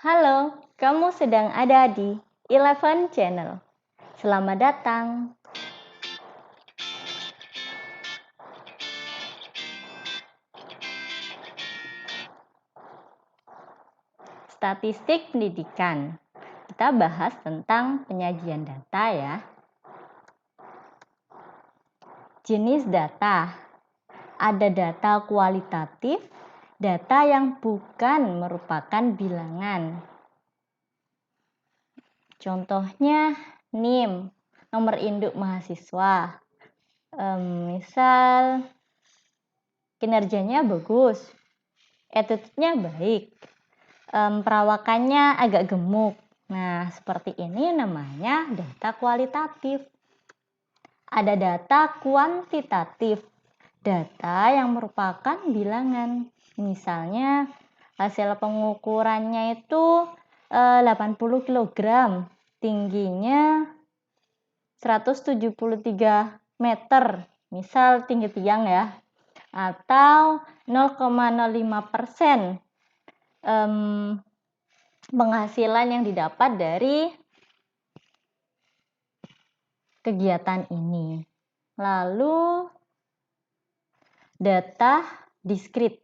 Halo, kamu sedang ada di Eleven Channel. Selamat datang. Statistik pendidikan. Kita bahas tentang penyajian data ya. Jenis data. Ada data kualitatif, data yang bukan merupakan bilangan. Contohnya NIM, nomor induk mahasiswa. Misal kinerjanya bagus, attitude-nya baik, perawakannya agak gemuk. Nah, seperti ini namanya data kualitatif. Ada data kuantitatif, data yang merupakan bilangan. Misalnya hasil pengukurannya itu 80 kg, tingginya 173 meter, misal tinggi tiang ya, atau 0,05% penghasilan yang didapat dari kegiatan ini. Lalu data diskrit.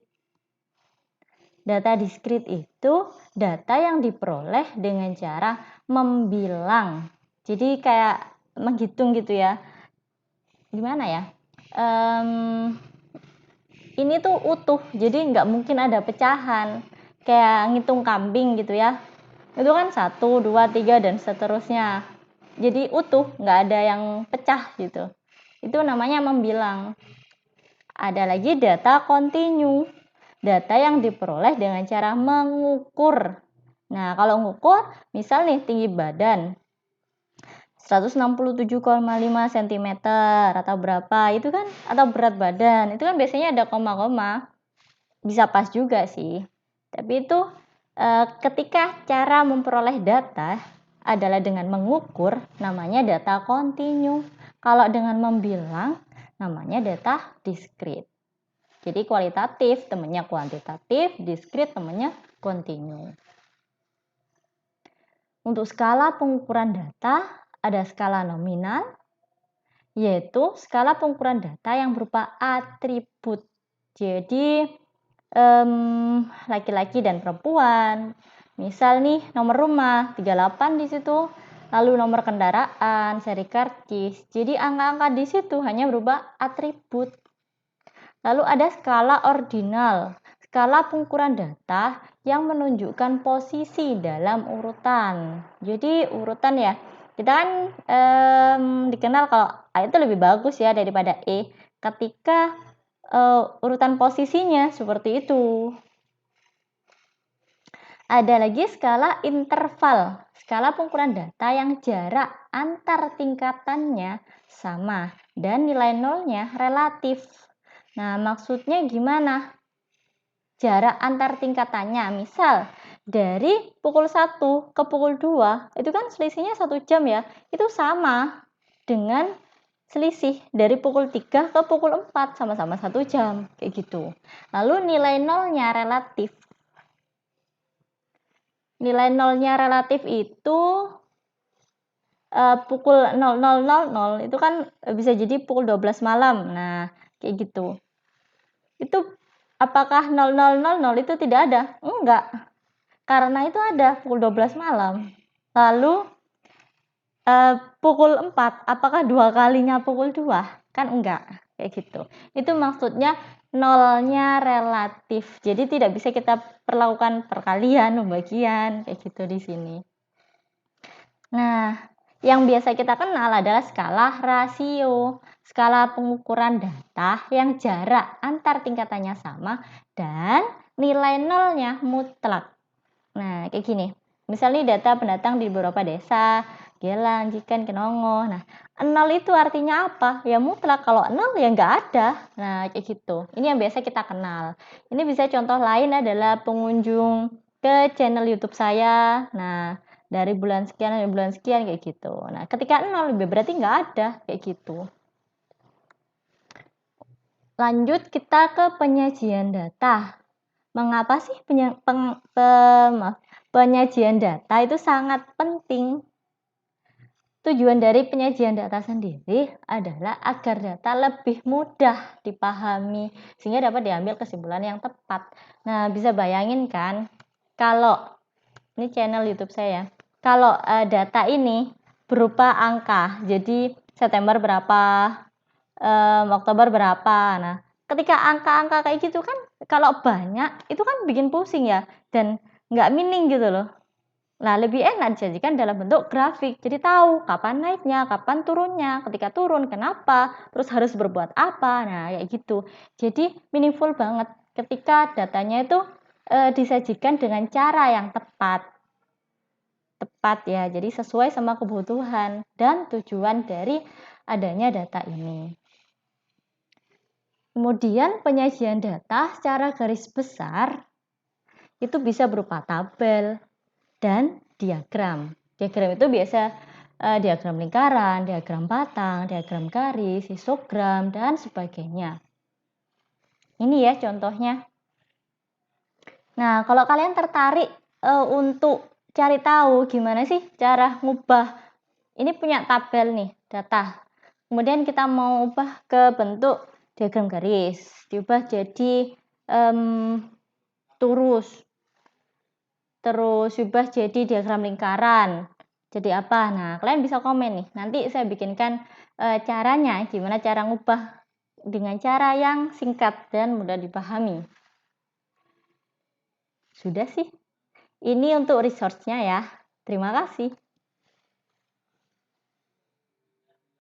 Data diskrit itu data yang diperoleh dengan cara membilang. Jadi kayak menghitung gitu ya. Gimana ya? Ini tuh utuh, jadi nggak mungkin ada pecahan. Kayak ngitung kambing gitu ya. Itu kan 1, 2, 3 dan seterusnya. Jadi utuh, nggak ada yang pecah gitu. Itu namanya membilang. Ada lagi data kontinu, data yang diperoleh dengan cara mengukur. Nah, kalau mengukur, misal nih tinggi badan 167,5 cm atau berapa, itu kan, atau berat badan, itu kan biasanya ada koma-koma. Bisa pas juga sih. Tapi itu ketika cara memperoleh data adalah dengan mengukur, namanya data kontinu. Kalau dengan membilang, namanya data diskrit. Jadi kualitatif temannya kuantitatif, diskrit temannya kontinu. Untuk skala pengukuran data, ada skala nominal, yaitu skala pengukuran data yang berupa atribut. Jadi laki-laki dan perempuan. Misal nih nomor rumah 38 di situ, lalu nomor kendaraan, seri karcis. Jadi angka-angka di situ hanya berupa atribut. Lalu ada skala ordinal, skala pengukuran data yang menunjukkan posisi dalam urutan. Jadi urutan ya, kita kan dikenal kalau A itu lebih bagus ya daripada E ketika urutan posisinya seperti itu. Ada lagi skala interval, skala pengukuran data yang jarak antar tingkatannya sama dan nilai nolnya relatif. Nah, maksudnya gimana? Jarak antar tingkatannya, misal dari pukul 1 ke pukul 2, itu kan selisihnya 1 jam ya, itu sama dengan selisih dari pukul 3 ke pukul 4, sama-sama 1 jam, kayak gitu. Lalu nilai nolnya relatif. Nilai nolnya relatif itu pukul 00.00 itu kan bisa jadi pukul 12 malam. Nah, kayak gitu. Itu apakah 00.00 itu tidak ada? Enggak. Karena itu ada pukul 12 malam. Lalu pukul 4, apakah 2 kalinya pukul 2? Kan enggak. Kayak gitu. Itu maksudnya nolnya relatif. Jadi tidak bisa kita perlakukan perkalian, pembagian, kayak gitu di sini. Nah, yang biasa kita kenal adalah skala rasio, skala pengukuran data yang jarak antar tingkatannya sama dan nilai nolnya mutlak. Nah, kayak gini. Misalnya data pendatang di beberapa desa, Gelang, Jikan, Kenongo. Nah, 0 itu artinya apa? Ya mutlak. Kalau 0 ya nggak ada. Nah, kayak gitu. Ini yang biasa kita kenal. Ini bisa contoh lain adalah pengunjung ke channel YouTube saya. Nah, dari bulan sekian sampai bulan sekian kayak gitu. Nah, ketika 0 berarti nggak ada kayak gitu. Lanjut kita ke penyajian data. Mengapa sih penyajian data itu sangat penting. Tujuan dari penyajian data sendiri adalah agar data lebih mudah dipahami sehingga dapat diambil kesimpulan yang tepat. Nah, bisa bayangin kan kalau ini channel YouTube saya, kalau data ini berupa angka, jadi September berapa, Oktober berapa. Nah, ketika angka-angka kayak gitu kan, kalau banyak itu kan bikin pusing ya, dan nggak meaning gitu loh. Nah, lebih enak disajikan dalam bentuk grafik. Jadi tahu kapan naiknya, kapan turunnya, ketika turun kenapa, terus harus berbuat apa. Nah, kayak gitu. Jadi meaningful banget ketika datanya itu disajikan dengan cara yang tepat. Tepat ya. Jadi sesuai sama kebutuhan dan tujuan dari adanya data ini. Kemudian penyajian data secara garis besar itu bisa berupa tabel dan diagram. Diagram itu biasa diagram lingkaran, diagram batang, diagram garis, histogram, dan sebagainya. Ini ya contohnya. Nah, kalau kalian tertarik untuk cari tahu gimana sih cara ngubah, ini punya tabel nih, data. Kemudian kita mau ubah ke bentuk diagram garis, diubah jadi terus ubah jadi diagram lingkaran. Jadi apa? Nah, kalian bisa komen nih. Nanti saya bikinkan caranya, gimana cara ngubah dengan cara yang singkat dan mudah dipahami. Sudah sih. Ini untuk resource-nya ya. Terima kasih.